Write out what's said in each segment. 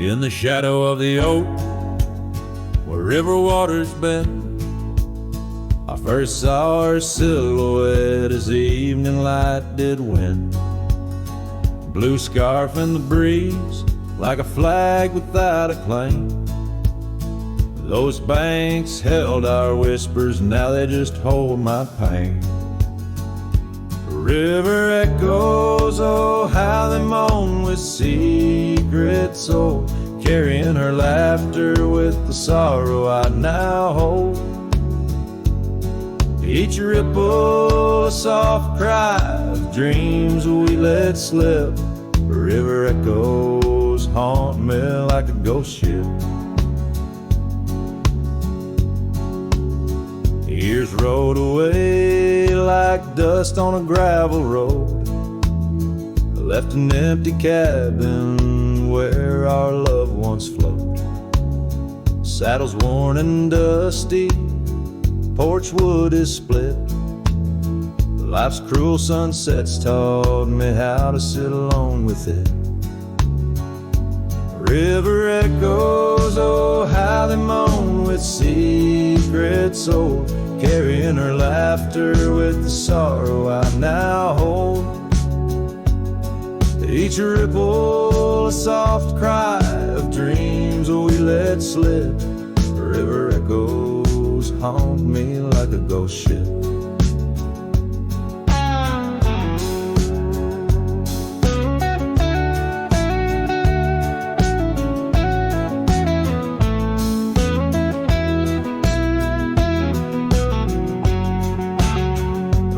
In the shadow of the oak, where river waters bend, I first saw her silhouette as the evening light did win. Blue scarf in the breeze, like a flag without a claim. Those banks held our whispers, now they just hold my pain. River echoes, oh how they moan with secrets old, carrying her laughter with the sorrow I now hold. Each ripple a soft cry of dreams we let slip. River echoes haunt me like a ghost ship. Years rolled away like dust on a gravel road. I left an empty cabin where our loved ones float. Saddles worn and dusty, porch wood is split. Life's cruel sunsets taught me how to sit alone with it. River echoes, oh how they moan with secrets old, carrying her laughter with the sorrow I now hold. Each ripple a soft cry of dreams we let slip. River echoes haunt me like a ghost ship.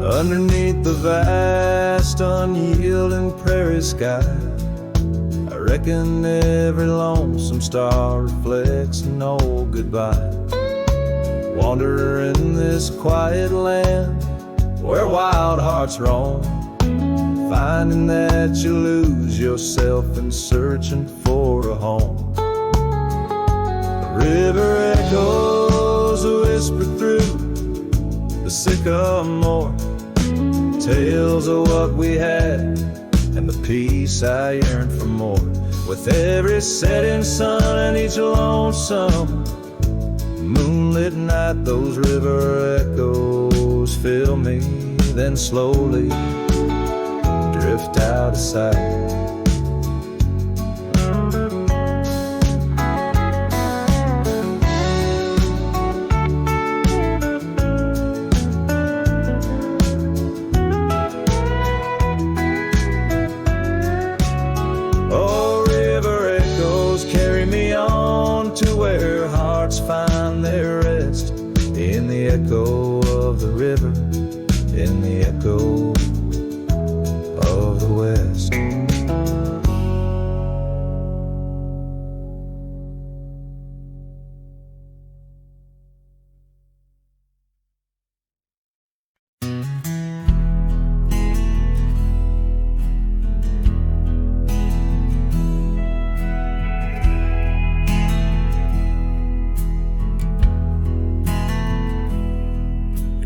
Underneath the vast, unyielding prairie sky, I reckon every lonesome star reflects an old goodbye. Wander in this quiet land where wild hearts roam, finding that you lose yourself in searching for a home. The river echoes whisper through the sycamore, tales of what we had and the peace I yearn for more. With every setting sun and each lonesome moonlit night, those river echoes fill me, then slowly drift out of sight. Find their rest in the echo of the river, in the echo of the West.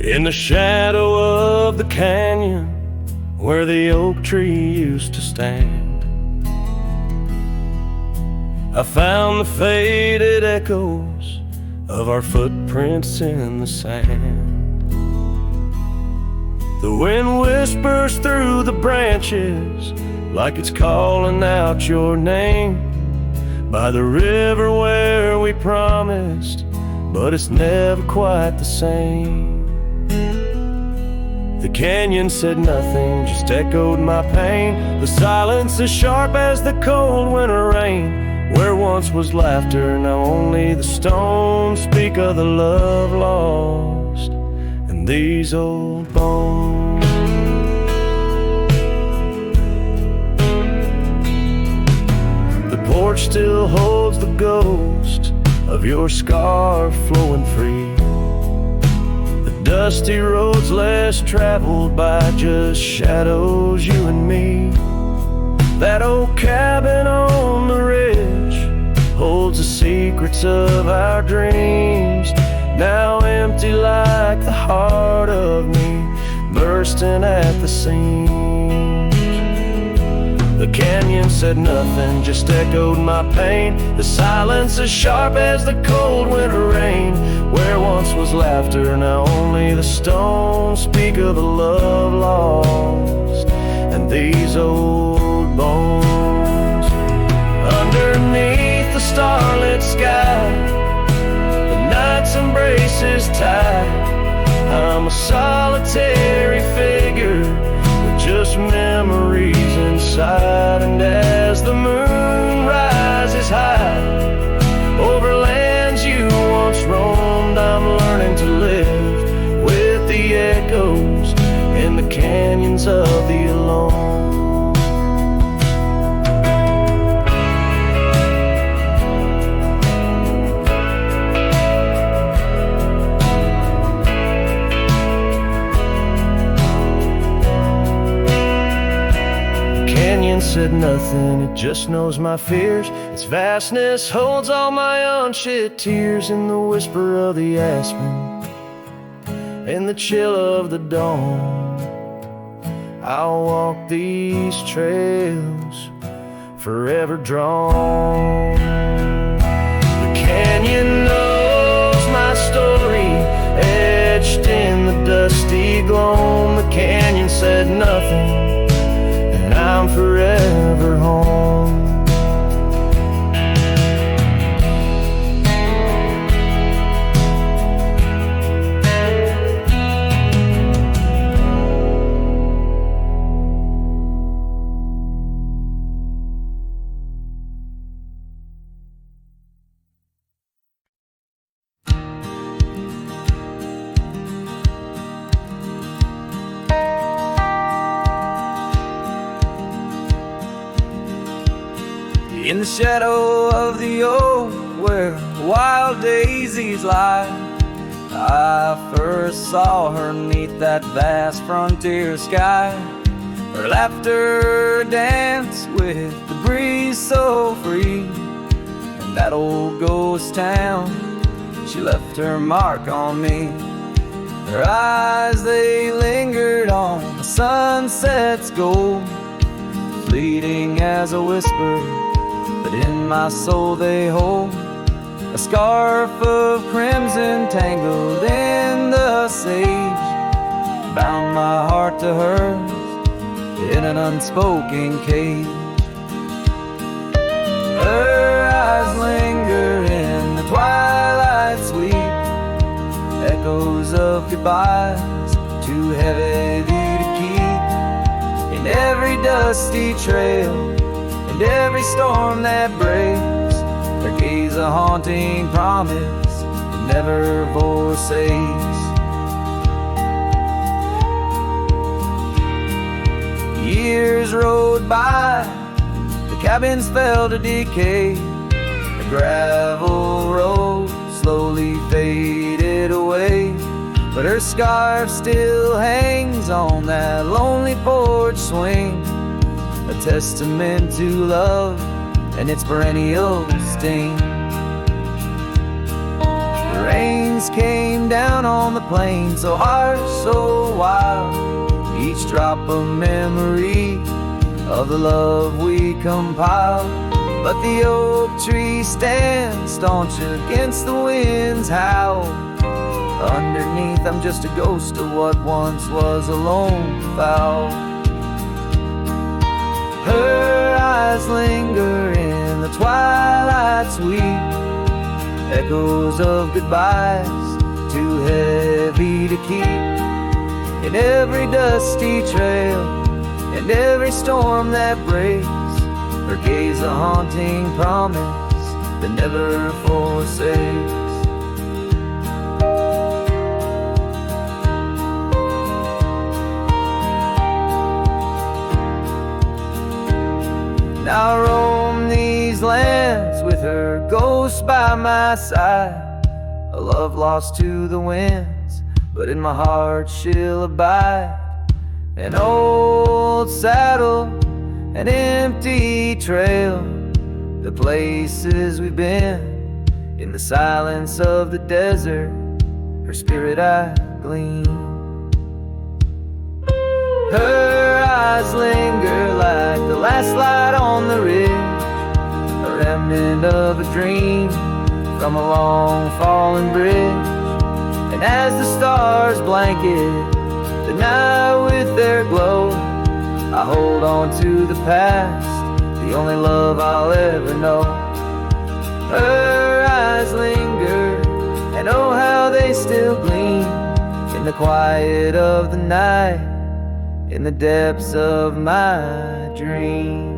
In the shadow of the canyon where the oak tree used to stand, I found the faded echoes of our footprints in the sand. The wind whispers through the branches like it's calling out your name, by the river where we promised, but it's never quite the same. The canyon said nothing, just echoed my pain. The silence as sharp as the cold winter rain. Where once was laughter, now only the stones speak of the love lost and these old bones. The porch still holds the ghost of your scarf flowing free. Dusty roads less traveled by, just shadows, you and me. That old cabin on the ridge holds the secrets of our dreams, now empty like the heart of me, bursting at the seams. The Canyon said nothing, just echoed my pain. The silence as sharp as the cold winter rain. Where once was laughter, now only the stones speak of the love lost and these old bones. Underneath the starlit sky, the night's embrace is tight. I'm a solitary figure with just memories inside. And as the moon rises high over lands you once roamed, I'm learning to live with the echoes in the canyons of the alone. Said nothing, it just knows my fears. Its vastness holds all my unshed tears. In the whisper of the aspen, in the chill of the dawn, I'll walk these trails forever drawn. The canyon knows my story, etched in the dusty gloam. The canyon said nothing, I'm forever home. In the shadow of the oak where wild daisies lie, I first saw her 'neath that vast frontier sky. Her laughter danced with the breeze so free. In that old ghost town, she left her mark on me. Her eyes, they lingered on the sunset's gold, fleeting as a whisper, but in my soul they hold a scarf of crimson tangled in the sage, bound my heart to hers in an unspoken cage. Her eyes linger in the twilight sweet, echoes of goodbyes too heavy to keep. In every dusty trail and every storm that breaks, her gaze a haunting promise that never forsakes. Years rode by, the cabins fell to decay. The gravel road slowly faded away, but her scarf still hangs on that lonely porch swing, a testament to love and its perennial sting. The rains came down on the plain, so harsh, so wild, each drop a memory of the love we compiled. But the oak tree stands staunch against the wind's howl. Underneath I'm just a ghost of what once was a lone fowl. Her eyes linger in the twilight sweet, echoes of goodbyes too heavy to keep. In every dusty trail and every storm that breaks, her gaze a haunting promise that never forsakes. Now I roam these lands with her ghost by my side, a love lost to the winds, but in my heart she'll abide. An old saddle, an empty trail, the places we've been, in the silence of the desert, her spirit I glean. Her eyes linger like the last light on the ridge, a remnant of a dream from a long fallen bridge. And as the stars blanket the night with their glow, I hold on to the past, the only love I'll ever know. Her eyes linger, and oh how they still gleam in the quiet of the night, in the depths of my dream.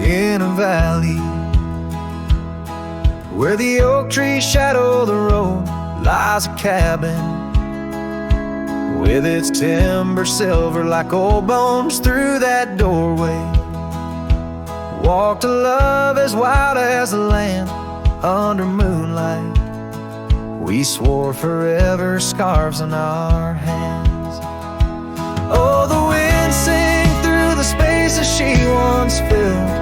In a valley where the oak trees shadow the road lies a cabin with its timber silver like old bones. Through that doorway walked a love as wild as the land under moonlight. We swore forever, scarves on our hands. Oh, the wind sang through the spaces she once filled.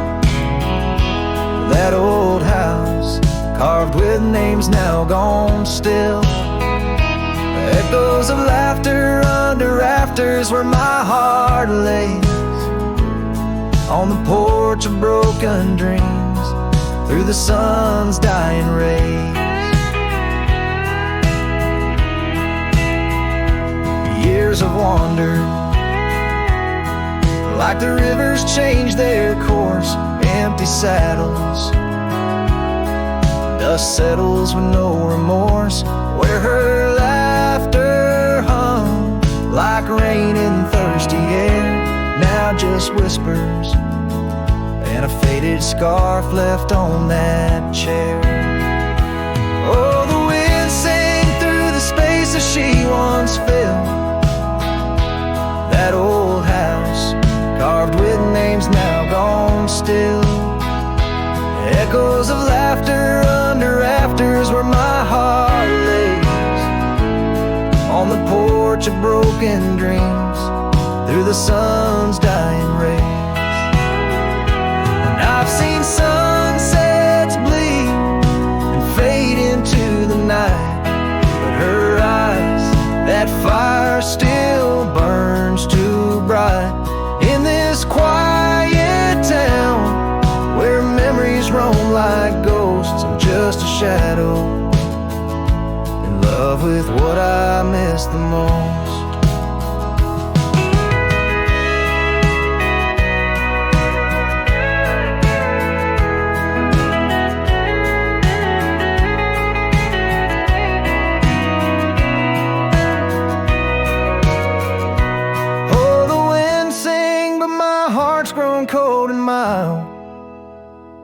That old house, carved with names now gone still. Echoes of laughter under rafters where my heart lays. On the porch of broken dreams, through the sun's dying rays. Years have wandered, like the rivers change their course. Empty saddles, dust settles with no remorse. Where her laughter hung like rain in thirsty air, now just whispers and a faded scarf left on that chair. Oh, the wind sang through the spaces she once filled. That old house, carved with names now gone still. Echoes of laughter under rafters where my heart lays. On the porch of broken dreams, through the sun's dying rays. And I've seen sunsets bleed and fade into the night, but her eyes, that fire still burns too bright. In this quiet town where memories roam like ghosts, I'm just a shadow, in love with what I miss the most. Oh, the wind sing, but my heart's grown cold and mild.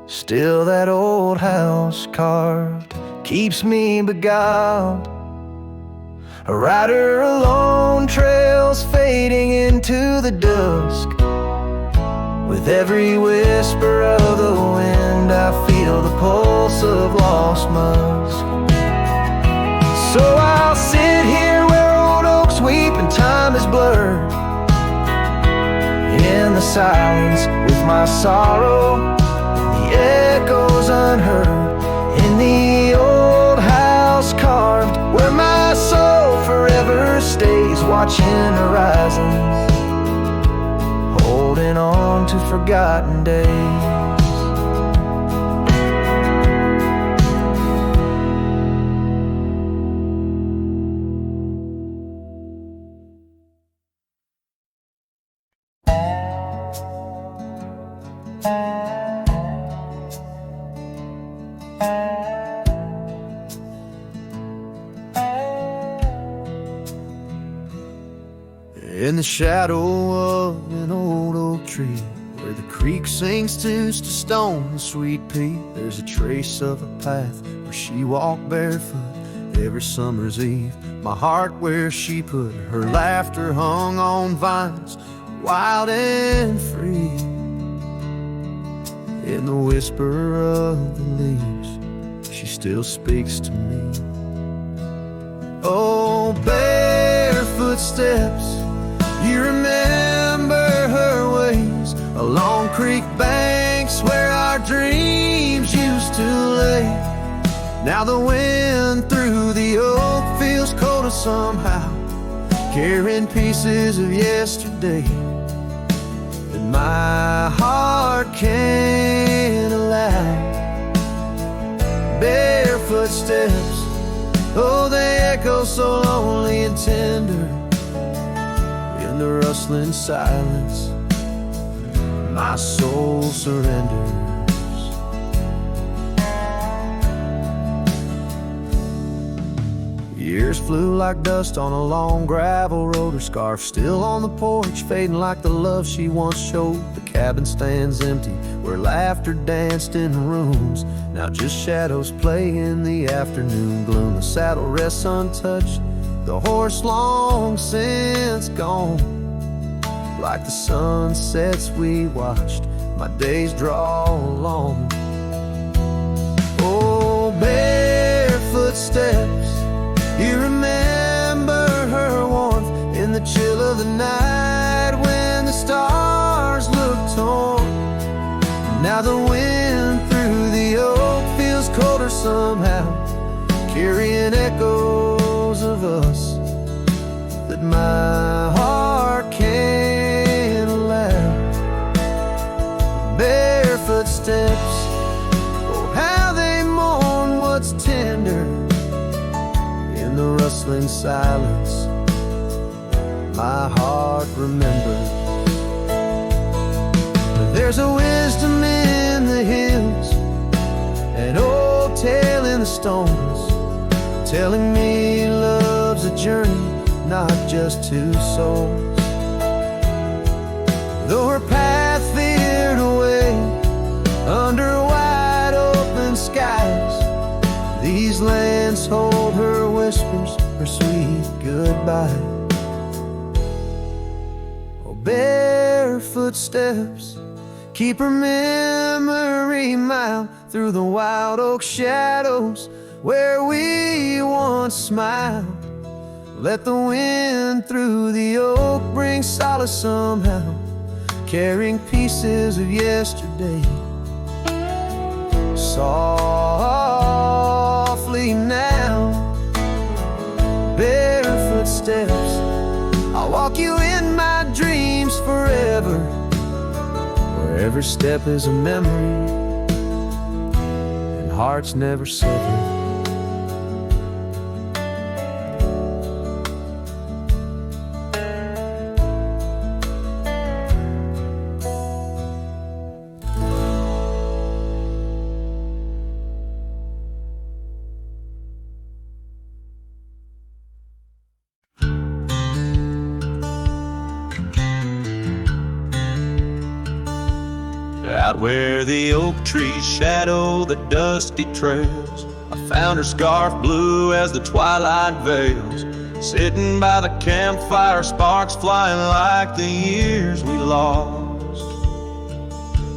Still that old house carved keeps me beguiled. A rider alone, trails fading into the dusk. With every whisper of the wind, I feel the pulse of lost musk. So I'll sit here where old oaks weep and time is blurred. In the silence with my sorrow, the echoes unheard. In the old house carved where my soul forever stays, watching horizons, holding on to forgotten days. In the shadow of an old oak tree, where the creek sinks to stone and sweet pea, there's a trace of a path where she walked barefoot every summer's eve. My heart where she put her laughter hung on vines, wild and free. In the whisper of the leaves, she still speaks to me. Oh, barefoot steps, you remember her ways along creek banks where our dreams used to lay. Now the wind through the oak feels colder somehow, carrying pieces of yesterday that my heart can't allow. Barefoot steps, oh, they echo so lonely and tender in the rustling silence. My soul surrenders. Years flew like dust on a long gravel road. Her scarf still on the porch, fading like the love she once showed. The cabin stands empty where laughter danced in rooms. Now just shadows play in the afternoon gloom. The saddle rests untouched, the horse long since gone. Like the sunsets we watched, my days draw long. Oh, barefoot steps, you remember her warmth in the chill of the night when the stars looked torn. Now the wind through the oak feels colder somehow, carrying echoes of us that my heart can't allow. Barefoot steps, oh how they mourn what's tender in the rustling silence. My heart remembers. There's a wisdom in the hills, an old tale in the stones, telling me love's a journey, not just two souls. Though her path veered away under wide open skies, these lands hold her whispers, her sweet goodbye. Oh, barefoot steps, keep her memory mild through the wild oak shadows where we once smiled. Let the wind through the oak bring solace somehow, carrying pieces of yesterday. Softly now, barefoot steps, I'll walk you in my dreams forever, where every step is a memory and hearts never sever. Out where the oak trees shadow the dusty trails, I found her scarf blue as the twilight veils. Sitting by the campfire, sparks flying like the years we lost.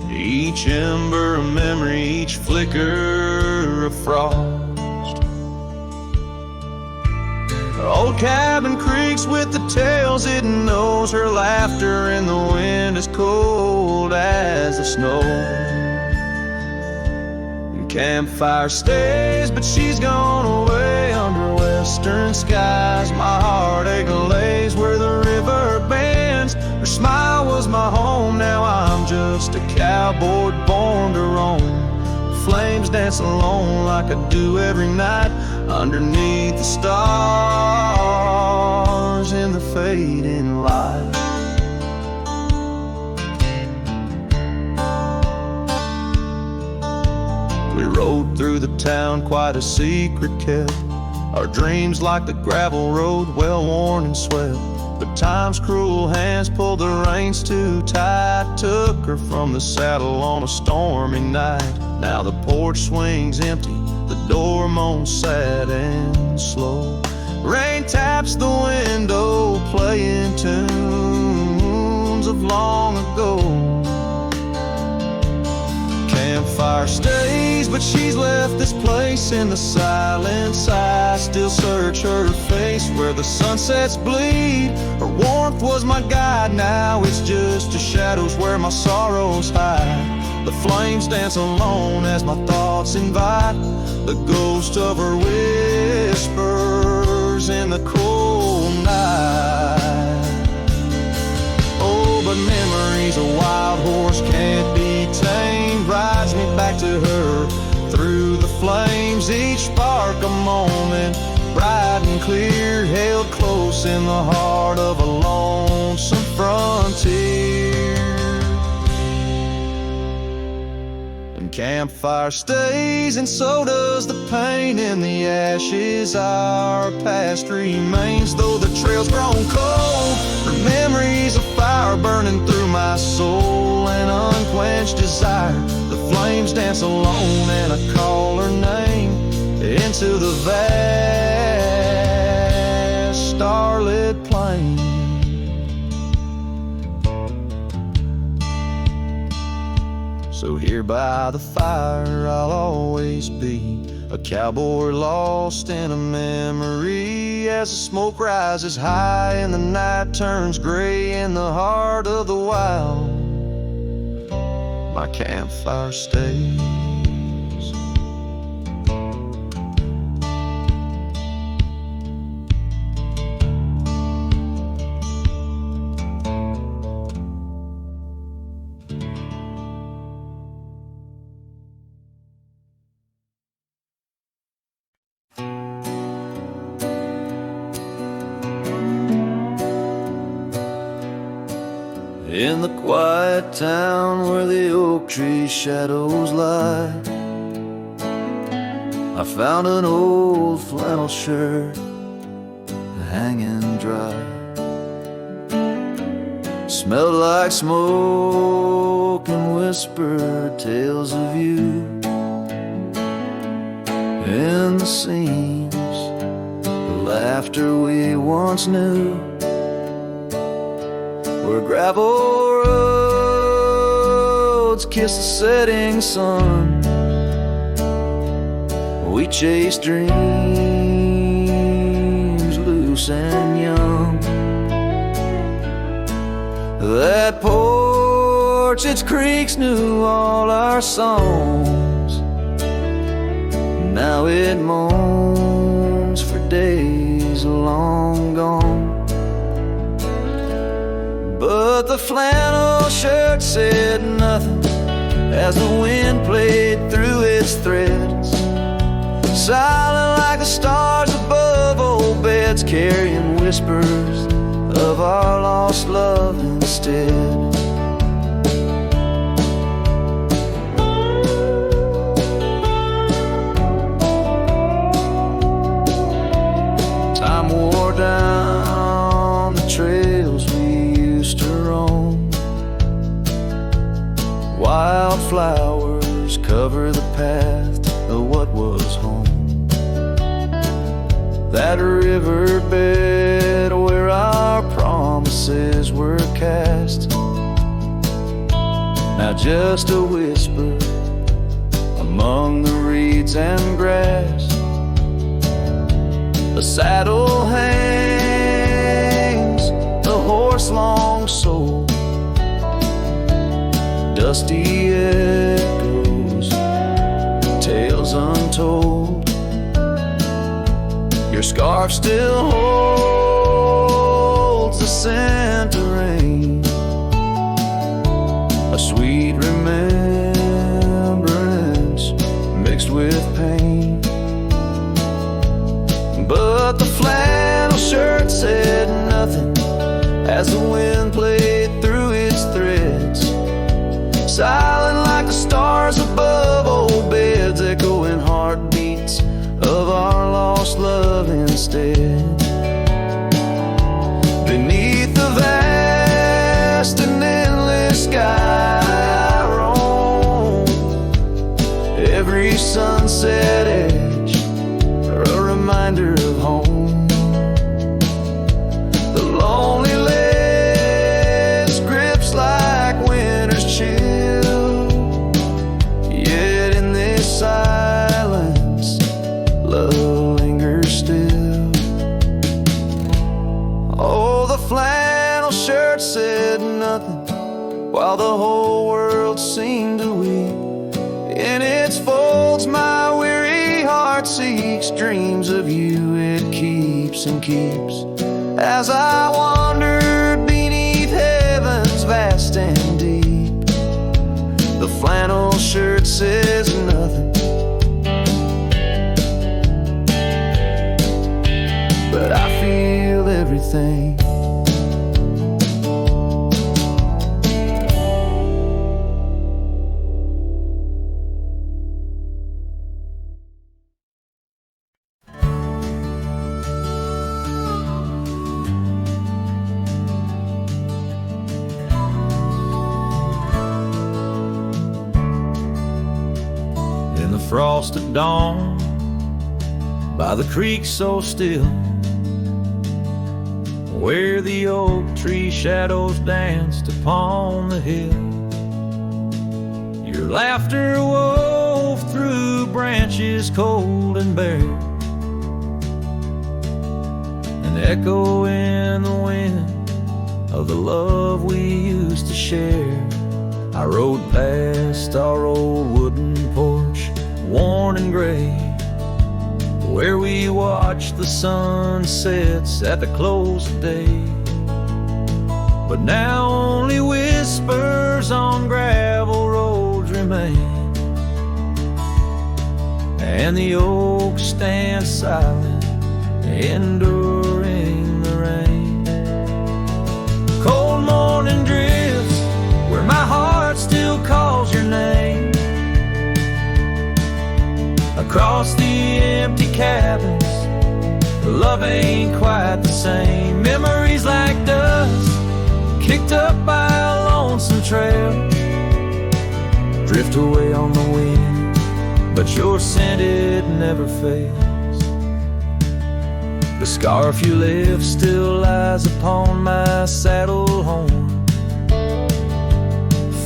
Each ember a memory, each flicker a frost. Her old cabin creaks with the tales it knows, her laughter in the wind as cold as the snow. And campfire stays, but she's gone away under western skies. My heartache lays where the river bends. Her smile was my home, now I'm just a cowboy born to roam. Flames dance alone like I do every night underneath the stars in the fading light. We rode through the town, quite a secret kept. Our dreams like the gravel road, well worn and swept. But time's cruel hands pulled the reins too tight, took her from the saddle on a stormy night. Now the porch swings empty, the door moans sad and slow. Rain taps the window, playing tunes of long ago. Campfire stays, but she's left this place in the silence. I still search her face where the sunsets bleed. Her warmth was my guide, now it's just the shadows where my sorrows hide. The flames dance alone as my thoughts invite the ghost of her whispers in the cold night. Oh, but memories a wild horse can't be tamed, rides me back to her through the flames. Each spark a moment, bright and clear, held close in the heart of a lonesome frontier. And campfire stays, and so does the pain. In the ashes our past remains, though the trail's grown cold. Her memories of fire burning through my soul, an unquenched desire. The flames dance alone, and I call her name into the vast starlit plain. So here by the fire I'll always be, a cowboy lost in a memory. As the smoke rises high and the night turns gray in the heart of the wild, my campfire stays. In the quiet town where the oak tree shadows lie, I found an old flannel shirt hanging dry. Smelled like smoke and whispered tales of you. In the seams, the laughter we once knew, where gravel roads kiss the setting sun. We chase dreams loose and young. That porch, its creaks knew all our songs. Now it moans for days long gone. But the flannel shirt said nothing as the wind played through its threads, silent like the stars above old beds, carrying whispers of our lost love instead. Time wore down the trails we used to roam. Wildflowers cover the path of what was home. That riverbed where our promises were cast, now just a whisper among the reeds and grass. The saddle hangs, the horse long sold, dusty echoes, tales untold. Your scarf still holds the scent of rain, a sweet remembrance mixed with pain. But the flannel shirt said nothing as the wind played through its threads, silent like the stars above old beds, echoing heartbeats of our lost love instead. Beneath the vast and endless sky I roam, every sunset edge a reminder of home. The lonely ledge grips like winter's chill, yet in this silence while the whole world seemed to weep. In its folds my weary heart seeks, dreams of you it keeps and keeps. As I wandered beneath heaven's vast and deep, the flannel shirt says nothing, but I feel everything. In the frost at dawn, by the creek so still, where the oak tree shadows danced upon the hill, your laughter wove through branches cold and bare, an echo in the wind of the love we used to share. I rode past our old wooden porch, worn and gray, where we watched the sunsets at the close of day. But now only whispers on gravel roads remain, and the oak stands silent, enduring the rain. Cold morning drifts where my heart still calls your name, across the empty cabins, love ain't quite the same. Memories like dust kicked up by a lonesome trail, drift away on the wind, but your scent it never fails. The scarf you left still lies upon my saddle horn,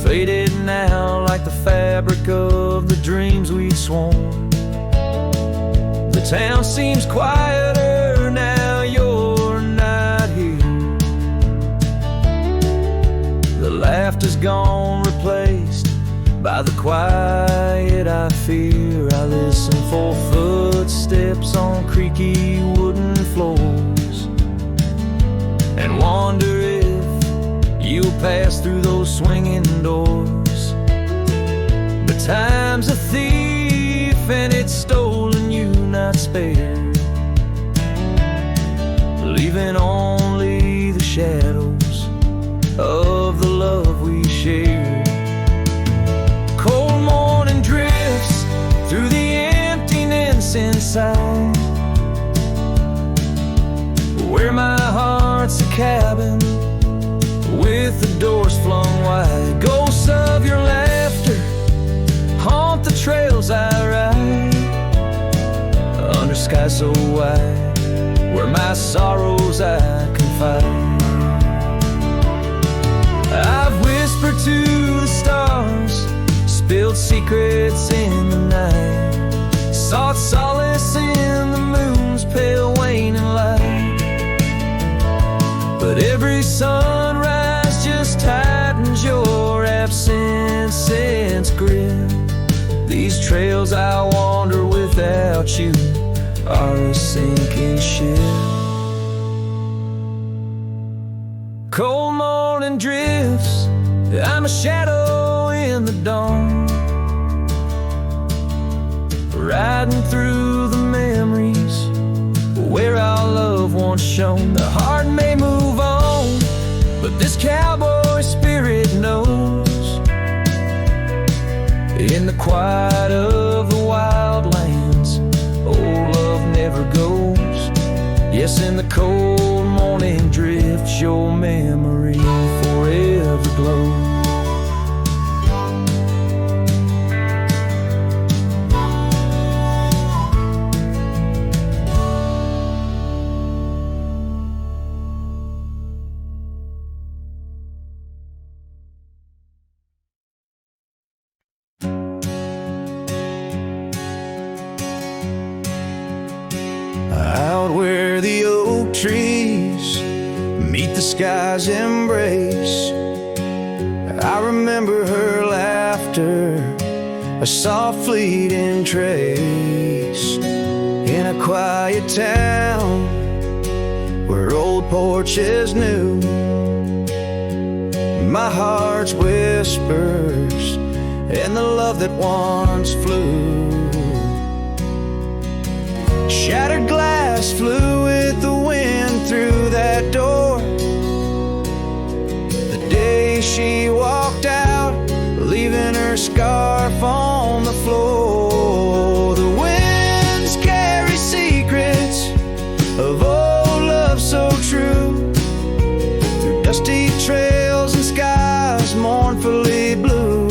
faded now like the fabric of the dreams we'd sworn. The town seems quieter now you're not here, the laughter's gone, replaced by the quiet I fear. I listen for footsteps on creaky wooden floors, and wonder if you'll pass through those swinging doors. But time's a thief and it's stolen you not spared, leaving only the shadows of the love we shared. Cold morning drifts through the emptiness inside, where my heart's a cabin with the doors flung wide. Ghosts of your laughter haunt the trails I ride, under skies so wide, where my sorrows I confide. I've whispered to the stars, spilled secrets in the night, sought solace in the moon's pale waning light. But every sunrise just tightens your absence's grip. These trails I wander without you are a sinking ship. Cold morning drifts, I'm a shadow in the dawn, riding through the memories where our love once shone. The heart may move on, but this cowboy spirit knows, in the quiet of the wild lands, old love never goes. Yes, in the cold morning drifts, your memory forever glows. trees meet the sky's embrace. I remember her laughter, a soft fleeting trace in a quiet town where old porches new. My heart's whispers and the love that once flew. Shattered glass flew with the wind through that door. The day she walked out, leaving her scarf on the floor. The winds carry secrets of old love so true, through dusty trails and skies mournfully blue.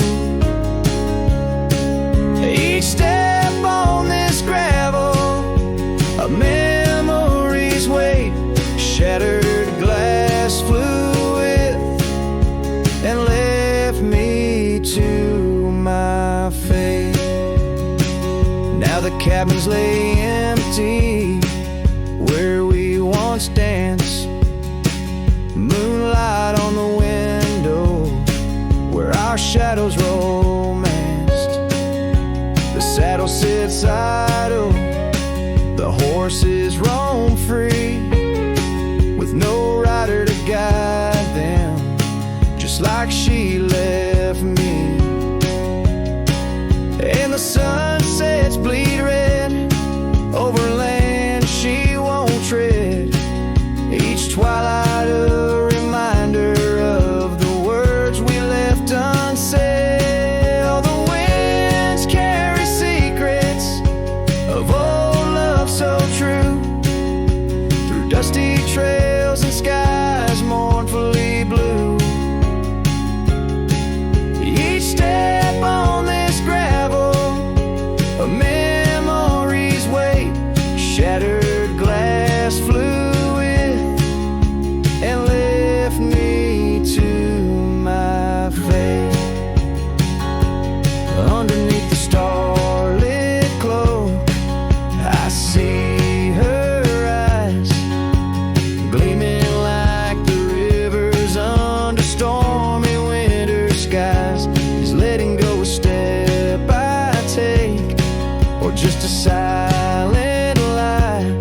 Each step on this gravel, a memory's weight. Shattered glass flew with and left me to my fate. Now the cabins lay empty where we once danced. Moonlight on the window where our shadows romanced. The saddle sits idle, the horses roam free, with no rider to guide them, just like she left me. And the sunsets bleed red over land she won't tread. Each twilight a reminder of the words we left unsaid. Oh, the winds carry secrets of old love so true, through dusty trails and skies mournfully blue. Each step on this gravel, a memory's weight. Shattered glass flew with and left me to my fate. Underneath the starlit glow, I see her eyes, gleaming like the rivers under stormy winter skies. Is letting go a step I take, or just a silent lie?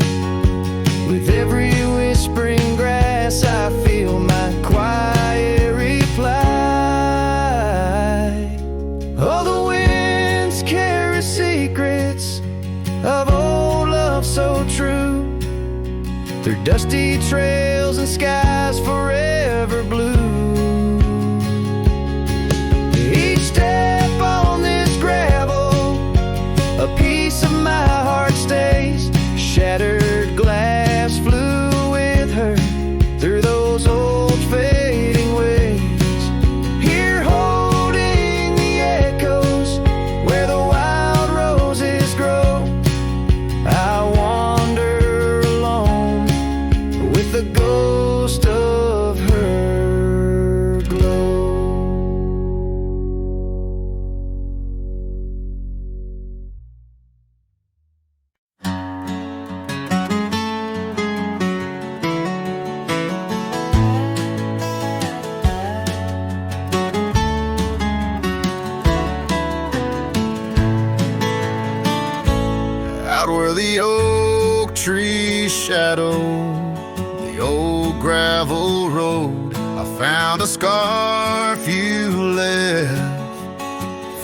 With every whispering grass I feel my quiet reply. Oh, the winds carry secrets of old love so true, through dusty trails and skies forever blue. Each step on this gravel, a piece of my heart stays. Shattered glass flew with her through those old fading ways. Here holding the echoes where the wild roses grow, I wander alone with the ghost of her glow. Out where the oak trees shadow the old gravel road, I found a scarf you left,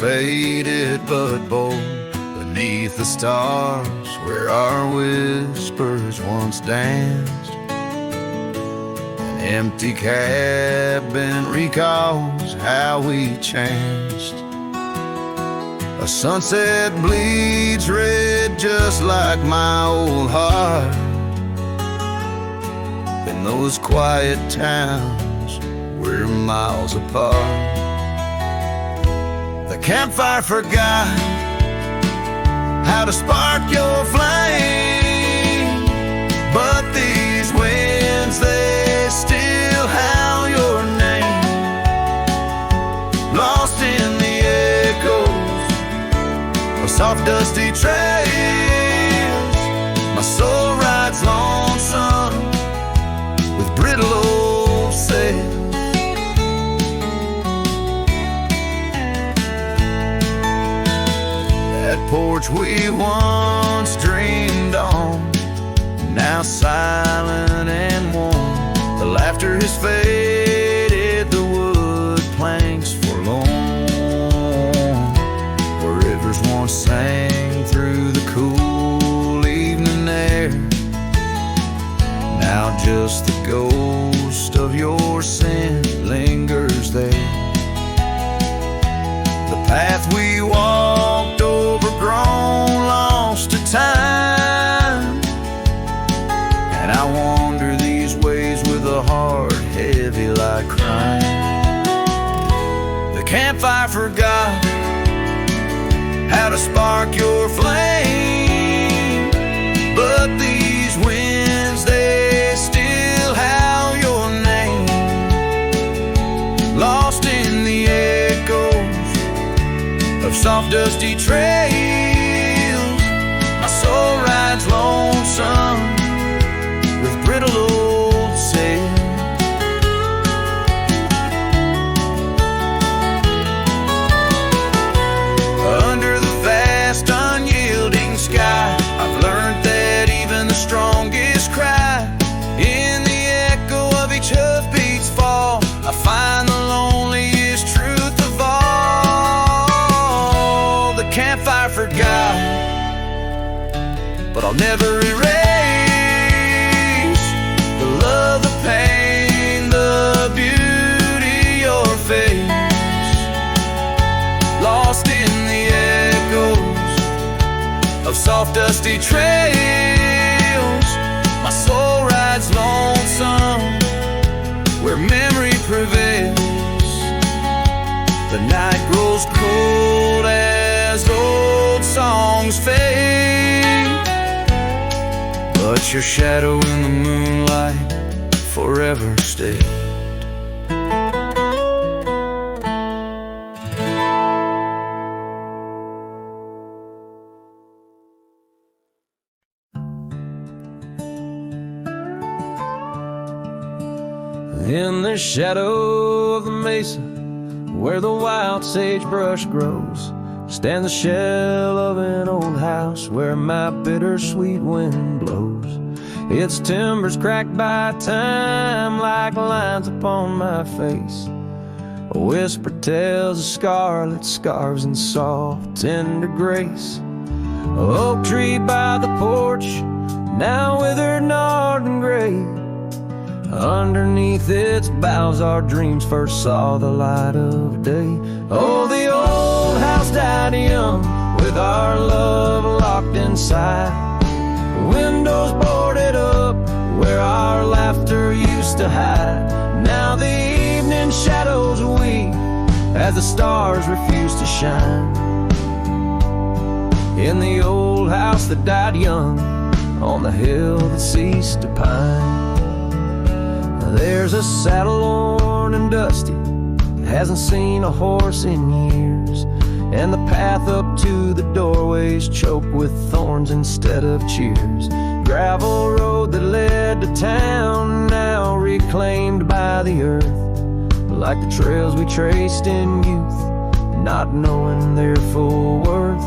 faded but bold, beneath the stars where our whispers once danced. An empty cabin recalls how we chanced. A sunset bleeds red just like my old heart, in those quiet towns we're miles apart. The campfire forgot how to spark your flame, but these winds, they still howl your name. Lost in the echoes of soft dusty trails, my soul rides lonesome with brittle old sails. porch we once dreamed on, now silent and warm. The laughter has faded, the wood planks forlorn, where rivers once sang through the cool evening air. Now just the ghost of your sin lingers there. The path we walked, overgrown, lost to time, and I wander these ways with a heart heavy like crime. The campfire forgot how to spark your flame, but these winds, they still howl your name. Lost in the echoes of soft dusty trails, my soul rides lonesome with brittle old sail. Under the vast unyielding sky, I've learned that even the strongest cry, in the echo of each hoofbeat's fall, I find the loneliest truth of all. The campfire forgot, but I'll never erase the love, the pain, the beauty, your face. Lost in the echoes of soft dusty trails, my soul rides lonesome where memory prevails. The night grows cold as old songs fade, but your shadow in the moonlight forever stays. In the shadow of the mesa, where the wild sagebrush grows, stands the shell of an old house where my bittersweet wind blows. Its timbers cracked by time like lines upon my face. A whisper tells of scarlet scarves and soft tender grace. A oak tree by the porch, now withered, gnarled and gray. Underneath its boughs our dreams first saw the light of day. Oh, the old house died young with our love locked inside. Windows boarded up where our laughter used to hide. Now the evening shadows weep as the stars refuse to shine. In the old house that died young on the hill that ceased to pine. There's a saddle worn and dusty, hasn't seen a horse in years, and the path up to the doorway's choked with thorns instead of cheers. Gravel road that led to town, now reclaimed by the earth, like the trails we traced in youth, not knowing their full worth.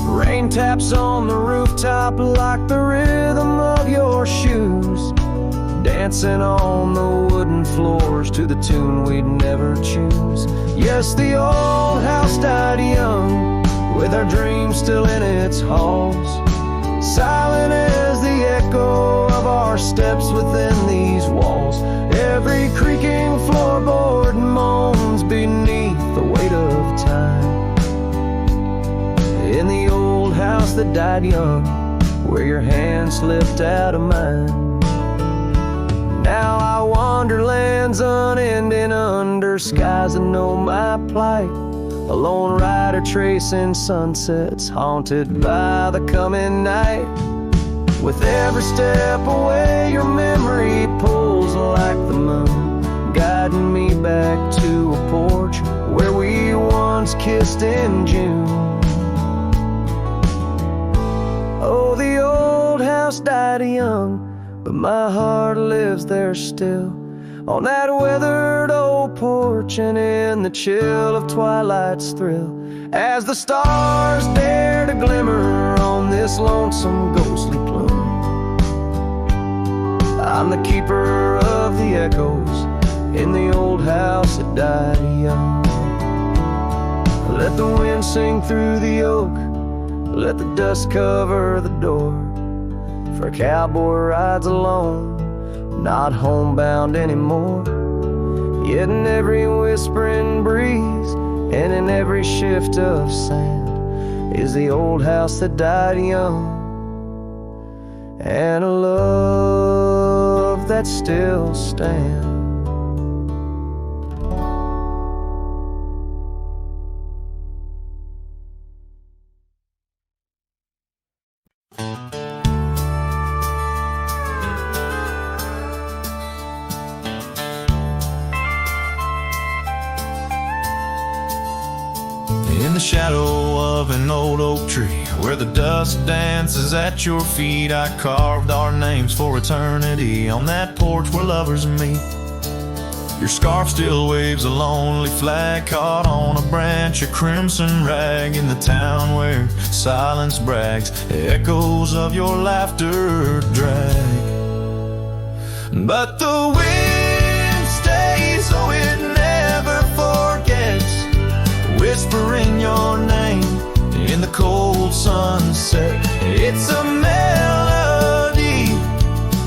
Rain taps on the rooftop like the rhythm of your shoes, dancing on the wooden floors to the tune we'd never choose. Yes, the old house died young, with our dreams still in its halls, silent as the echo of our steps within these walls. Every creaking floorboard moans beneath the weight of time. In the old house that died young, where your hand slipped out of mine. Now I wander lands unending under skies that know my plight. A lone rider tracing sunsets, haunted by the coming night. With every step away, your memory pulls like the moon, guiding me back to a porch where we once kissed in June. Oh, the old house died young, but my heart lives there still, on that weathered old old porch and in the chill of twilight's thrill, as the stars dare to glimmer on this lonesome ghostly plume. I'm the keeper of the echoes in the old house that died young. Let the wind sing through the oak, let the dust cover the door, for a cowboy rides alone, not homebound anymore. Yet in every whispering breeze and in every shift of sand is the old house that died young, and a love that still stands. In the shadow of an old oak tree, where the dust dances at your feet, I carved our names for eternity on that porch where lovers meet. Your scarf still waves a lonely flag caught on a branch, a crimson rag in the town where silence brags, echoes of your laughter drag. But the wind stays, oh it never forgets, whispering your name in the cold sunset. It's a melody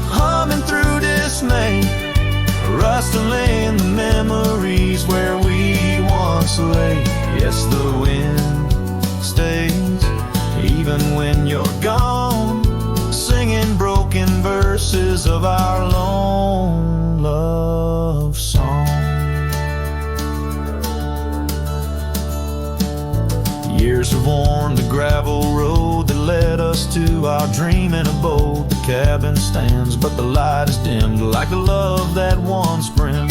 humming through dismay, rustling the memories where we once lay. Yes, the wind stays even when you're gone, singing broken verses of our lone love song. Years have worn the gravel road that led us to our dreaming abode. The cabin stands, but the light is dimmed, like the love that once brimmed,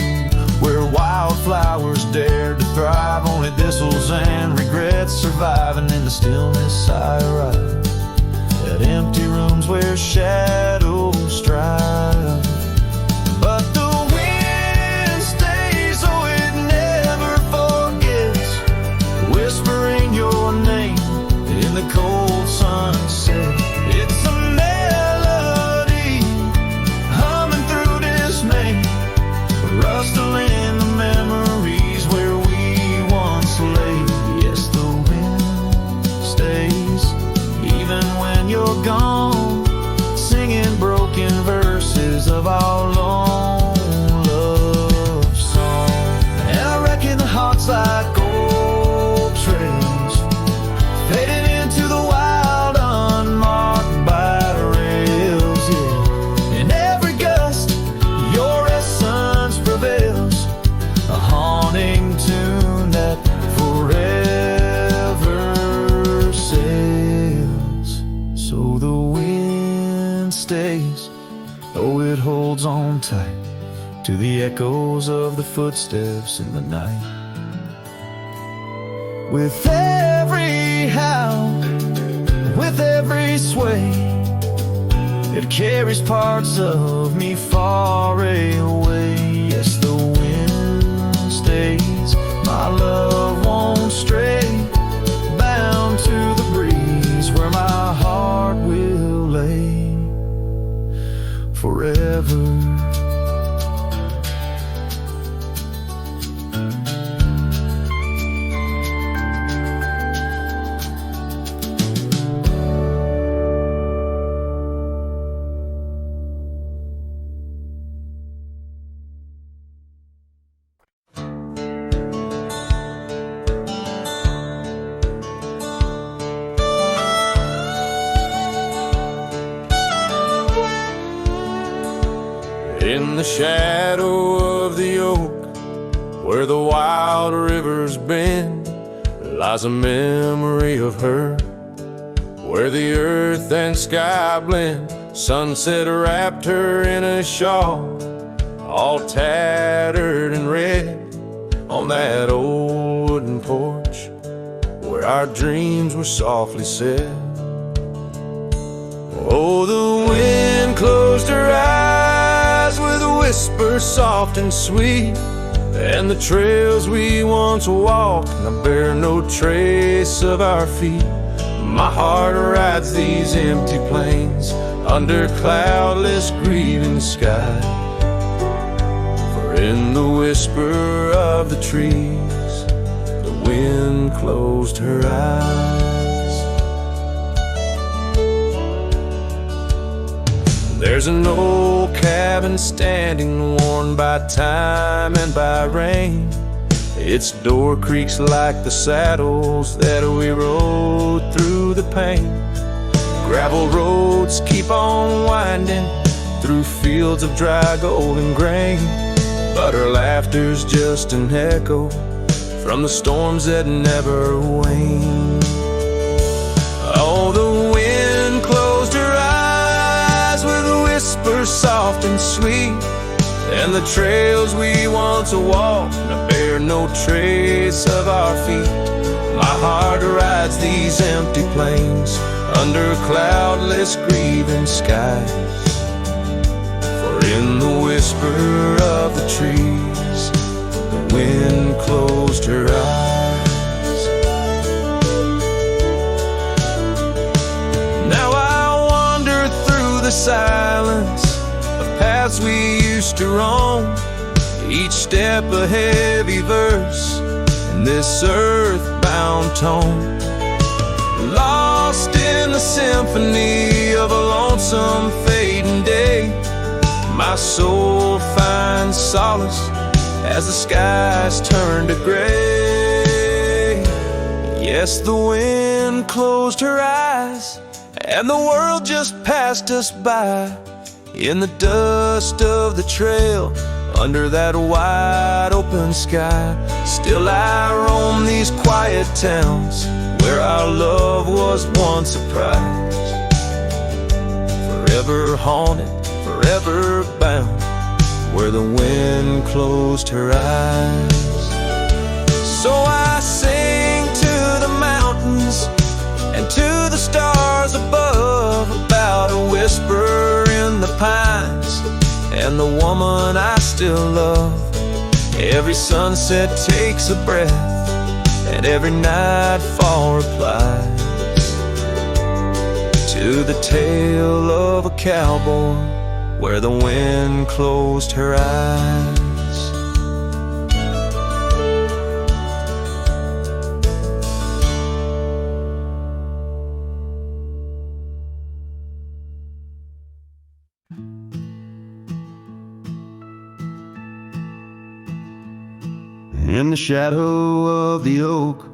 where wildflowers dared to thrive, only thistles and regrets surviving. In the stillness I arrive at empty rooms where shadows strive. But the wind stays, oh it never forgets, whispering your name in the cold sunset. It's a melody humming through dismay, rustling the memories where we once lay. Yes, the wind stays even when you're gone, singing broken verses of our long love song. And I reckon the heart's like gold trails, fading into the wild, unmarked by rails, yeah. In every gust, your essence prevails, a haunting tune that forever sails. So the wind stays, though it holds on tight to the echoes of the footsteps in the night. With every howl, with every sway, it carries parts of me far away. Yes, the wind stays, my love won't stray, bound to the breeze where my heart will lay forever. In the shadow of the oak, where the wild rivers bend, lies a memory of her, where the earth and sky blend. Sunset wrapped her in a shawl, all tattered and red, on that old wooden porch where our dreams were softly said. Oh, the wind closed her eyes with a whisper soft and sweet, And the trails we once walked now bear no trace of our feet. My heart rides these empty plains under cloudless grieving sky. For in the whisper of the trees, the wind closed her eyes. There's an old cabin standing, worn by time and by rain. Its door creaks like the saddles that we rode through the pain. Gravel roads keep on winding through fields of dry golden grain, but her laughter's just an echo from the storms that never wane. Oh, the wind closed her eyes with a whisper soft and sweet, and the trails we once walked now bear no trace of our feet. My heart rides these empty plains under cloudless grieving skies. For in the whisper of the trees, the wind closed her eyes. Now I wander through the silence of paths we used to roam, each step a heavy verse in this earthbound tone. Lost in the symphony of a lonesome fading day, my soul finds solace as the skies turn to gray. Yes, the wind closed her eyes, and the world just passed us by. In the dust of the trail, under that wide open sky, still I roam these quiet towns where our love was once a prize. Forever haunted, forever bound, where the wind closed her eyes. So I sing to the mountains and to the stars above about a whisper in the pines and the woman I still love. Every sunset takes a breath, and every nightfall replies to the tale of a cowboy where the wind closed her eyes. In the shadow of the oak,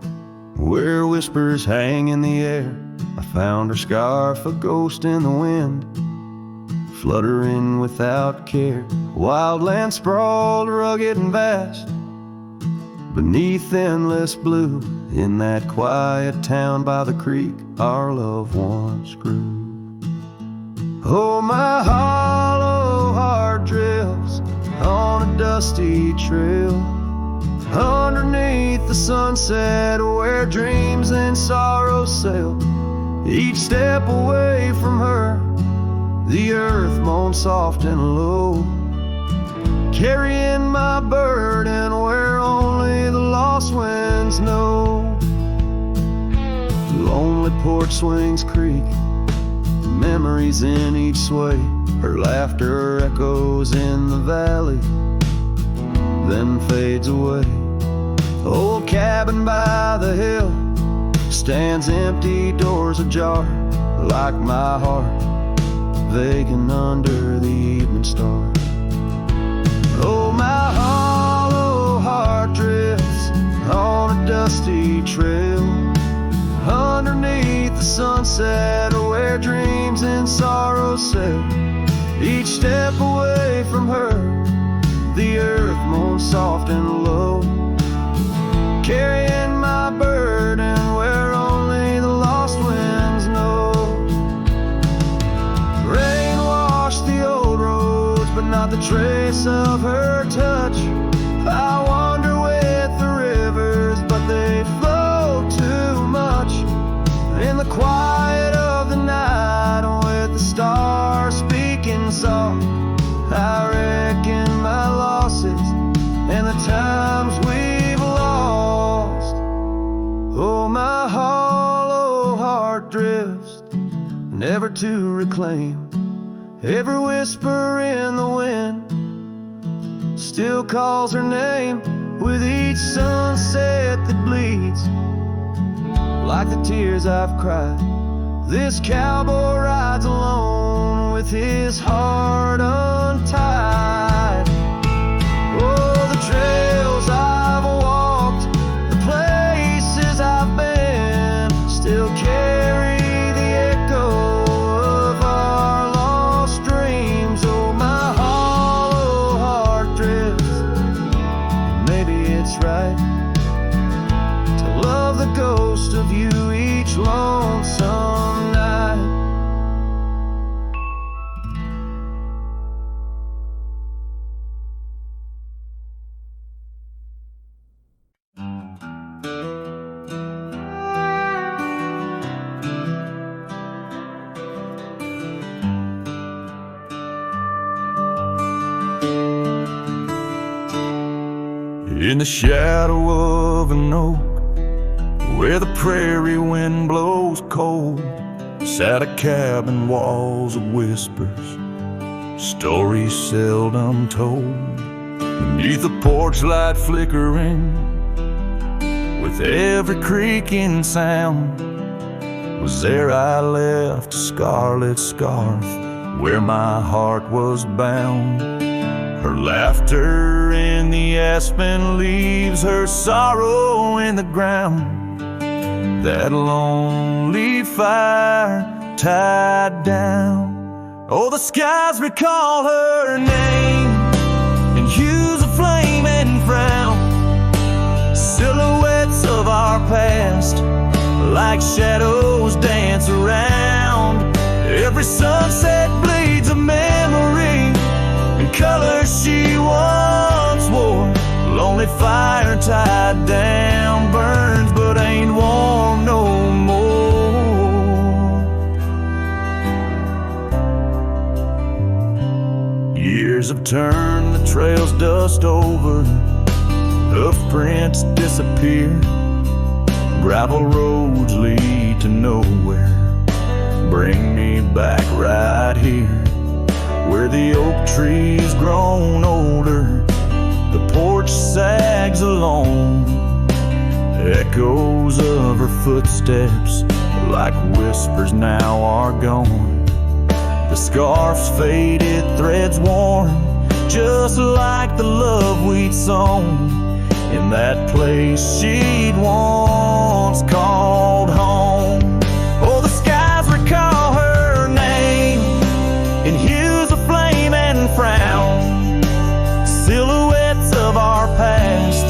where whispers hang in the air, I found her scarf, a ghost in the wind, fluttering without care. Wildland sprawled rugged and vast, beneath endless blue. In that quiet town by the creek, our love once grew. Oh, my hollow heart drifts on a dusty trail, underneath the sunset where dreams and sorrows sail. Each step away from her, the earth moans soft and low, carrying my burden where only the lost winds know. Lonely porch swings creak, memories in each sway. Her laughter echoes in the valley, then fades away. Old cabin by the hill stands empty, doors ajar, like my heart vacant under the evening star. Oh, my hollow heart drifts on a dusty trail, underneath the sunset where dreams and sorrows sail. Each step away from her, the earth moans soft and low, carrying my burden where only the lost winds know. Rain washed the old roads, but not the trace of her touch. I wander with the rivers, but they flow too much. In the quiet of the night, with the stars speaking soft, I reckon my losses and the time Oh, my hollow heart drifts, never to reclaim. Every whisper in the wind still calls her name. With each sunset that bleeds like the tears I've cried, this cowboy rides alone with his heart untied. Oh, the trails I've walked, the places I've been, still carry the echo of our lost dreams. Oh, my hollow heart drifts, maybe it's right to love the ghost of you each lonesome night. In the shadow of an oak, where the prairie wind blows cold, sat a cabin, walls of whispers, stories seldom told. Beneath the porch light flickering, with every creaking sound, was there I left a scarlet scarf where my heart was bound. Her laughter in the aspen leaves, her sorrow in the ground. That lonely fire tied down. Oh, the skies recall her name in hues of flame and frown. Silhouettes of our past, like shadows, dance around. Every sunset bleeds a memory in colors she once wore. Lonely fire tied down, burns but ain't warm no more. Years have turned the trails dust over, hoof prints disappear, gravel roads lead to nowhere. Bring me back right here, where the oak tree's grown older, the porch sags along. Echoes of her footsteps, like whispers, now are gone. The scarf's faded, threads worn, just like the love we'd sown in that place she'd once called home. Oh, the skies recall her name in hues of flame and frown. Silhouettes of our past,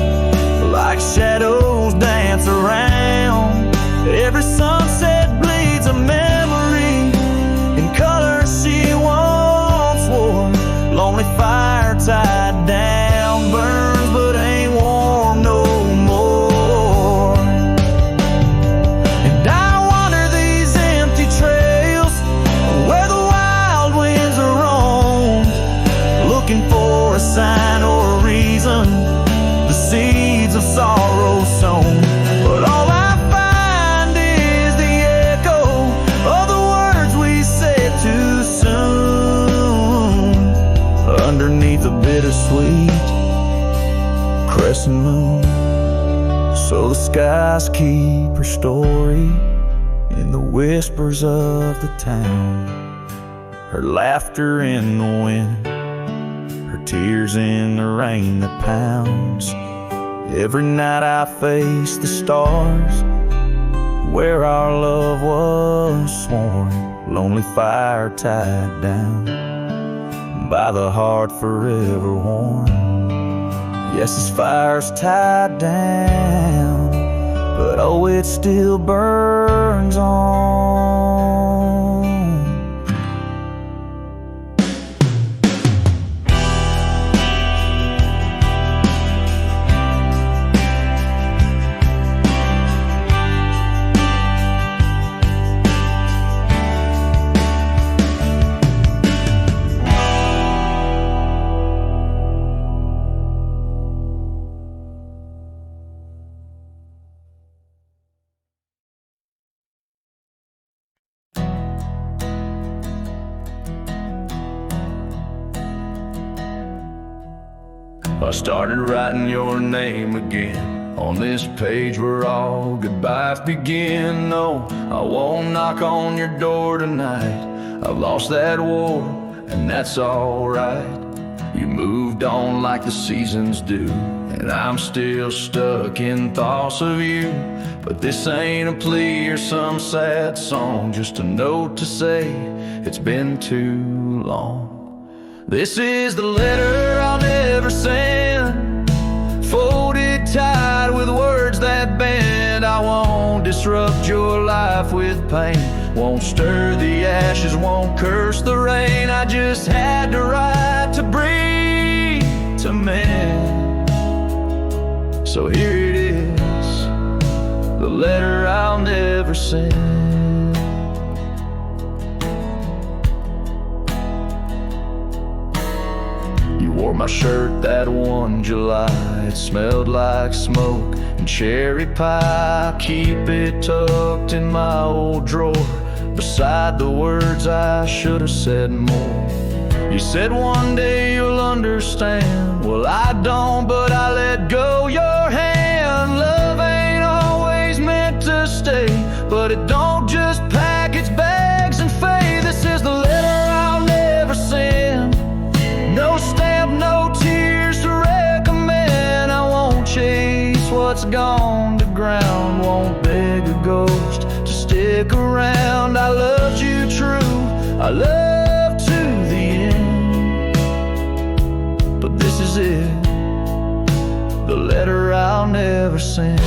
like shadows, dance around. Every sunset bleeds a memory in colors she once wore. Lonely fire tied down, burns but ain't warm no more. And I wander these empty trails where the wild winds are roamed, looking for a sign or a reason, the seeds of sorrow sown. But all I find is the echo of the words we said too soon, underneath a bittersweet crescent moon. So the skies keep her story in the whispers of the town, her laughter in the wind, her tears in the rain that pounds. Every night I face the stars where our love was sworn. Lonely fire tied down by the heart forever worn. Yes, this fire's tied down, but oh, it still burns on. I started writing your name again on this page where all goodbyes begin. No, I won't knock on your door tonight. I've lost that war, and that's alright. You moved on like the seasons do, and I'm still stuck in thoughts of you. But this ain't a plea or some sad song, just a note to say it's been too long. This is the letter I'll never send, folded tight with words that bend. I won't disrupt your life with pain, won't stir the ashes, won't curse the rain. I just had to write to breathe, to mend. So here it is, the letter I'll never send. You wore my shirt that one July. It smelled like smoke and cherry pie. Keep it tucked in my old drawer, beside the words I should have said more. You said one day you'll understand. Well, I don't, but I let go your hand. Love ain't always meant to stay, but it don't just pack its bags and fade. This is the letter I'll never send. No stamp, no tears to recommend. I won't chase what's gone to ground, won't beg a ghost to stick around. I loved you true, I love to the end. But this is it, the letter I'll never send.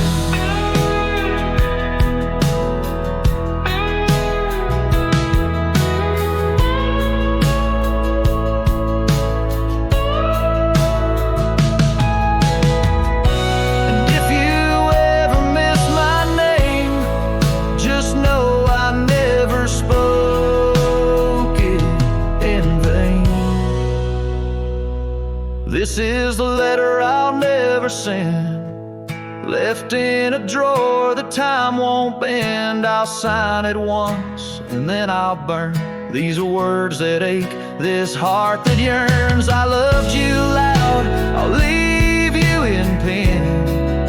This is the letter I'll never send, left in a drawer that time won't bend. I'll sign it once and then I'll burn. These are words that ache, this heart that yearns. I loved you loud, I'll leave you in pen.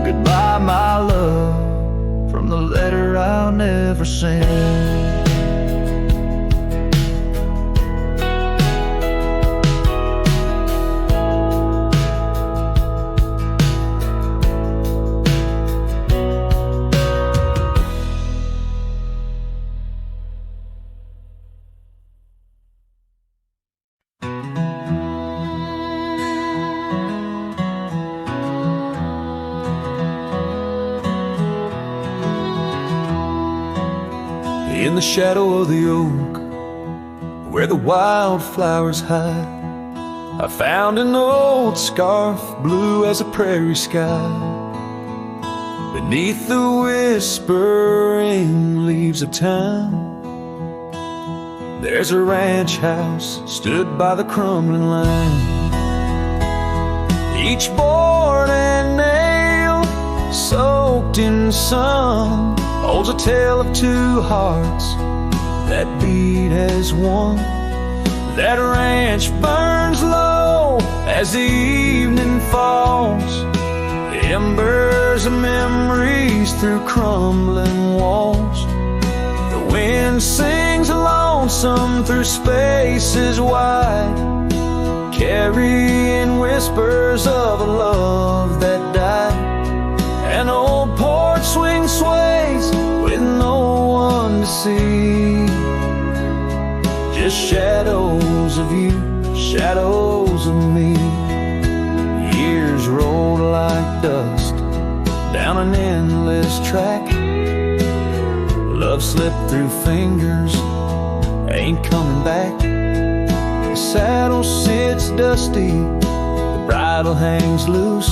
Goodbye, my love, from the letter I'll never send. In the shadow of the oak, where the wildflowers hide, I found an old scarf, blue as a prairie sky. Beneath the whispering leaves of time, there's a ranch house stood by the crumbling line. Each board and nail soaked in sun holds a tale of two hearts that beat as one. That ranch burns low as the evening falls, embers of memories through crumbling walls. The wind sings lonesome through spaces wide, carrying whispers of a love that died. An old porch swing sways with no one to see, just shadows of you, shadows of me. Years rolled like dust down an endless track. Love slipped through fingers, ain't coming back. The saddle sits dusty, the bridle hangs loose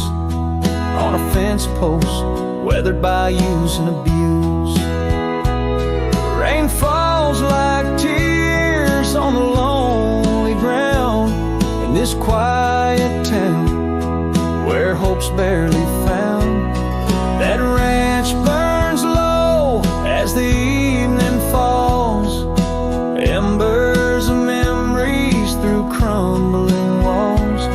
on a fence post, weathered by use and abuse. Rain falls like tears on the lonely ground in this quiet town where hope's barely found. That ranch burns low as the evening falls, embers of memories through crumbling walls.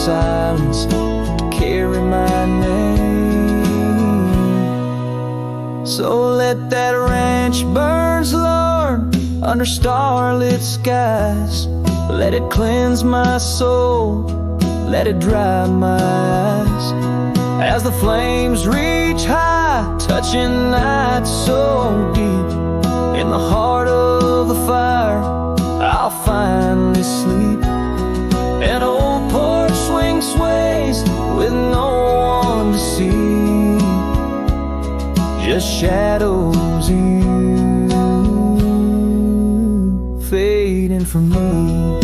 silence to carry my name. So let that ranch burn slow under starlit skies. Let it cleanse my soul, let it dry my eyes. As the flames reach high, touching night so deep, in the heart of the fire, I'll finally sleep. An old porch swing sways with no one to see, just shadows you fading from me.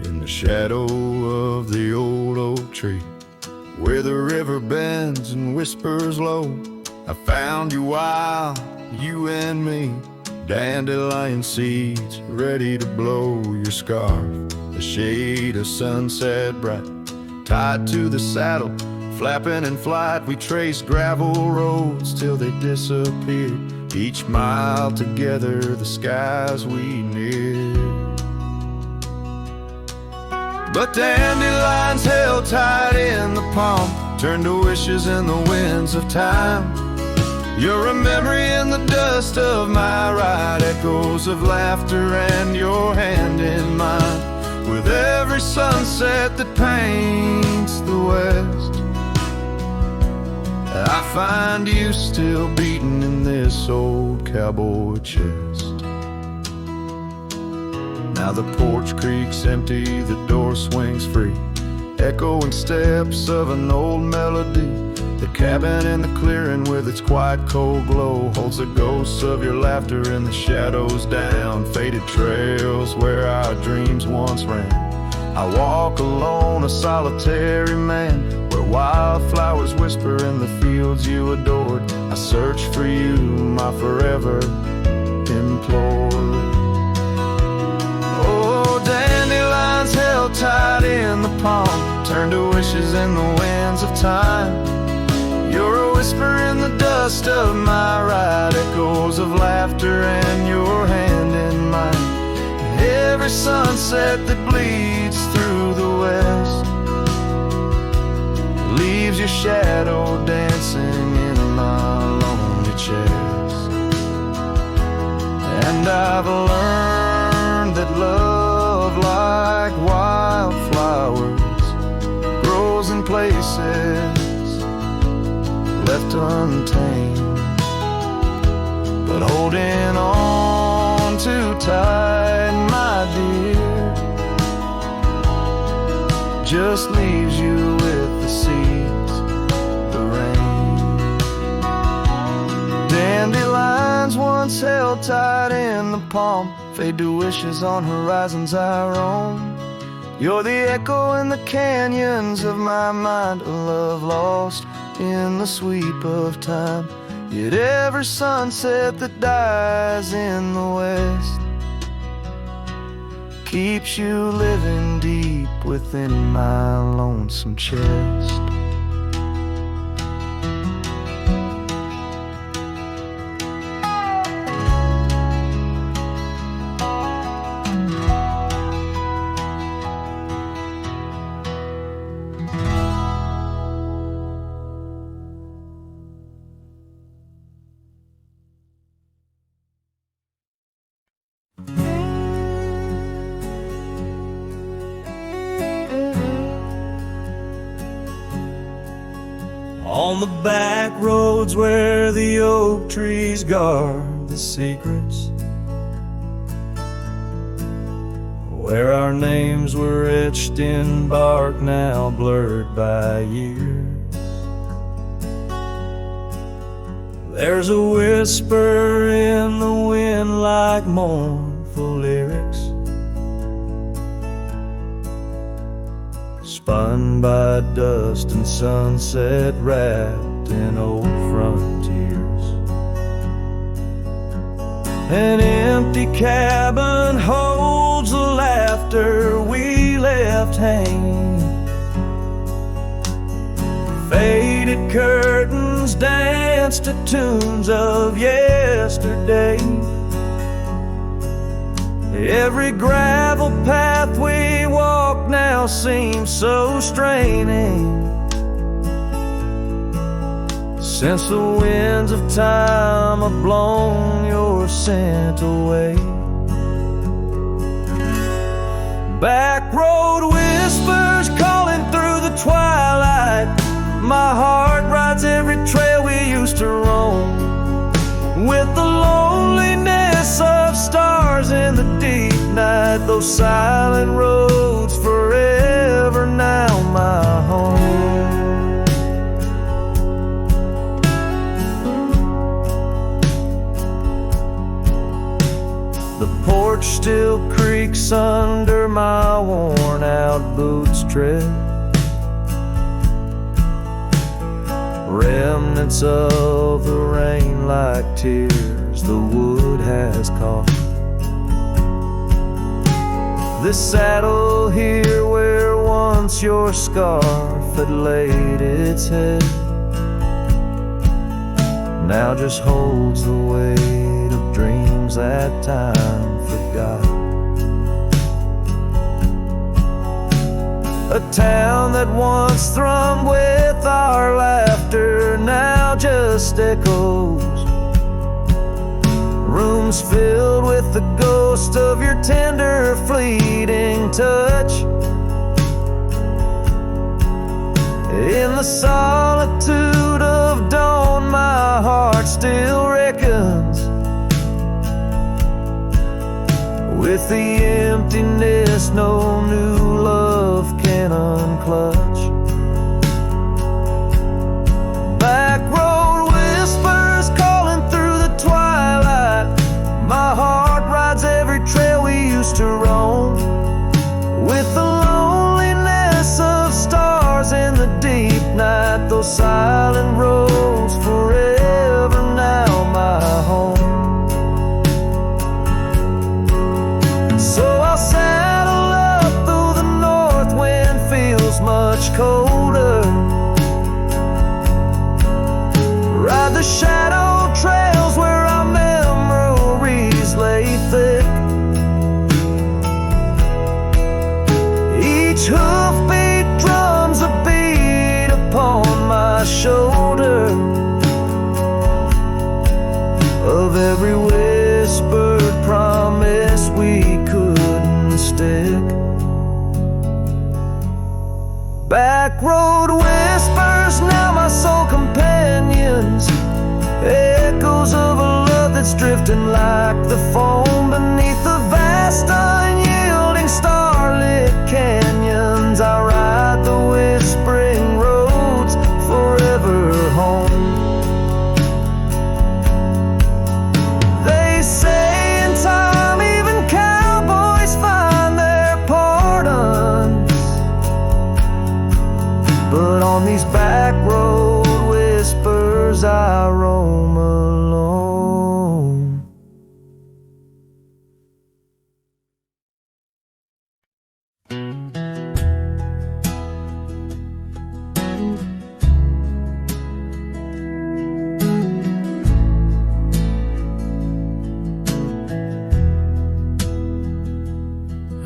In the shadow of the old oak tree, where the river bends and whispers low, I found you wild, you and me, dandelion seeds ready to blow. Your scarf, a shade of sunset bright, tied to the saddle, flapping in flight. We traced gravel roads till they disappeared, each mile together the skies we neared. But dandelions held tight in the palm turned to wishes in the winds of time. You're a memory in the dust of my ride, echoes of laughter and your hand in mine. With every sunset that paints the west, I find you still beating in this old cowboy chest. Now the porch creaks empty, the door swings free, echoing steps of an old melody. The cabin in the clearing with its quiet cold glow holds the ghosts of your laughter and the shadows down faded trails where our dreams once ran. I walk alone, a solitary man, where wildflowers whisper in the fields you adored. I search for you, my forever implored. Oh, dandelions held tight in the palm turn to wishes in the winds of time. You're a whisper in the dust of my ride, echoes of laughter and your hand in mine. Every sunset that bleeds through the west leaves your shadow dancing in my lonely chest. And I've learned that love, like wildflowers, grows in places left untamed. But holding on too tight, my dear, just leaves you with the seeds, the rain. Dandelions once held tight in the palm fade to wishes on horizons I roam. You're the echo in the canyons of my mind, a love lost in the sweep of time. Yet every sunset that dies in the west keeps you living deep within my lonesome chest. On the back roads where the oak trees guard the secrets, where our names were etched in bark now blurred by years, there's a whisper in the wind like mournful lyrics, spun by dust and sunset, wrapped in old frontiers. An empty cabin holds the laughter we left hanging. Faded curtains dance to tunes of yesterday. Every gravel path we walk now seems so straining, since the winds of time have blown your scent away. Back road whispers calling through the twilight. My heart rides every trail we used to roam, with the loneliness of stars in the deep night. Those silent roads forever now my home. The porch still creaks under my worn out boots tread. Remnants of the rain like tears the wood has caught. This saddle here where once your scarf had laid its head now just holds the weight of dreams that time forgot. A town that once thrummed with our laughter now just echoes. Rooms filled with the ghost of your tender, fleeting touch. In the solitude of dawn, my heart still reckons with the emptiness no new love can unclutch. Back road whispers calling through the twilight. My heart rides every trail we used to roam, with the loneliness of stars in the deep night. Those silent roads forever now my home. So I'll saddle up through the north wind feels much colder. Ride the shadow trails where our memories lay thick. Each hoofbeat drums a beat upon my shoulder of every whispered promise we couldn't stick. Back road whispers, now my soul companions, echoes of a love that's drifting like the foam beneath the vast unyielding starlit canyons. I ride the whispering roads forever home. They say in time even cowboys find their pardons, but on these back road whispers I roam alone.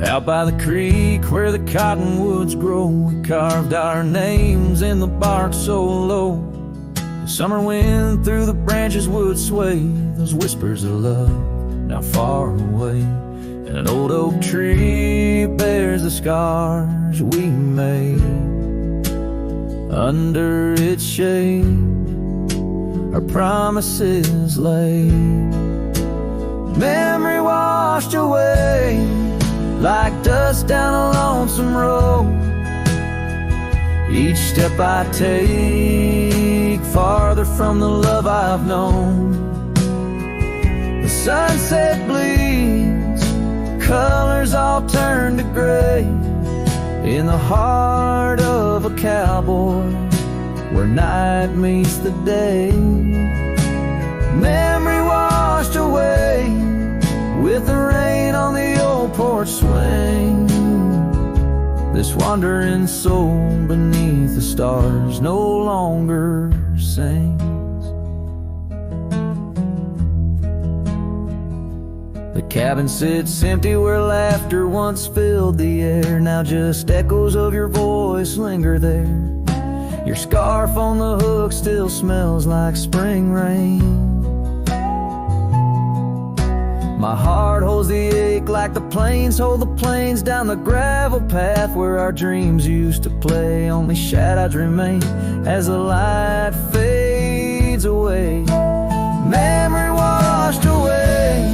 Out by the creek where the cottonwoods grow, we carved our names in the bark so low. The summer wind through the branches would sway those whispers of love now far away. And an old oak tree bears the scars we made. Under its shade our promises lay. Memory washed away like dust down a lonesome road. Each step I take farther from the love I've known. The sunset bleeds, colors all turn to gray. in the heart of a cowboy, where night meets the day. Memory washed away with the rain on the old porch swing. This wandering soul beneath the stars no longer sings. The cabin sits empty where laughter once filled the air. Now just echoes of your voice linger there. Your scarf on the hook still smells like spring rain. My heart holds the ache like the plains hold the plains down the gravel path where our dreams used to play. Only shadows remain as the light fades away. Memory washed away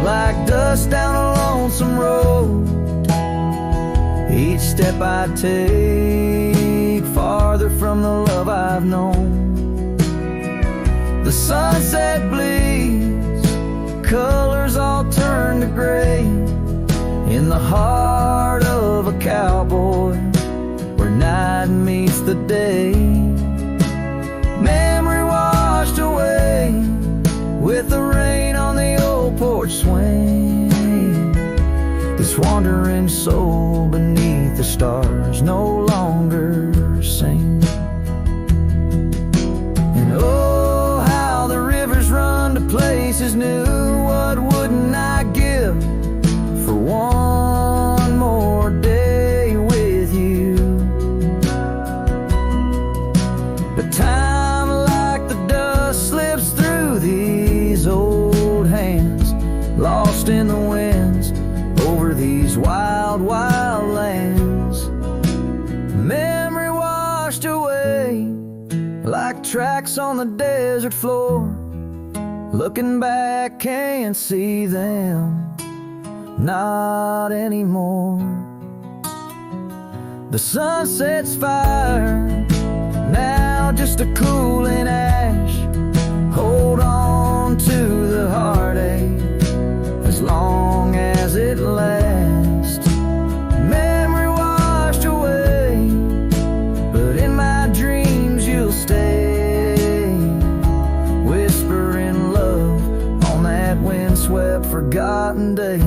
like dust down a lonesome road. Each step I take farther from the love I've known. The sunset bleeds, colors all turn to gray in the heart of a cowboy, where night meets the day. Memory washed away with the rain on the old porch swing. This wandering soul beneath the stars no longer sings. And oh, how the rivers run to places new. What wouldn't I give for one more day with you? But time like the dust slips through these old hands, lost in the winds over these wild, wild lands. Memory washed away like tracks on the desert floor. Looking back, can't see them, not anymore. The sunset's fire, now just a cooling ash. Hold on to the heartache as long as it lasts. Memory washed away, but in my dreams you'll stay, whispering love on that windswept forgotten day.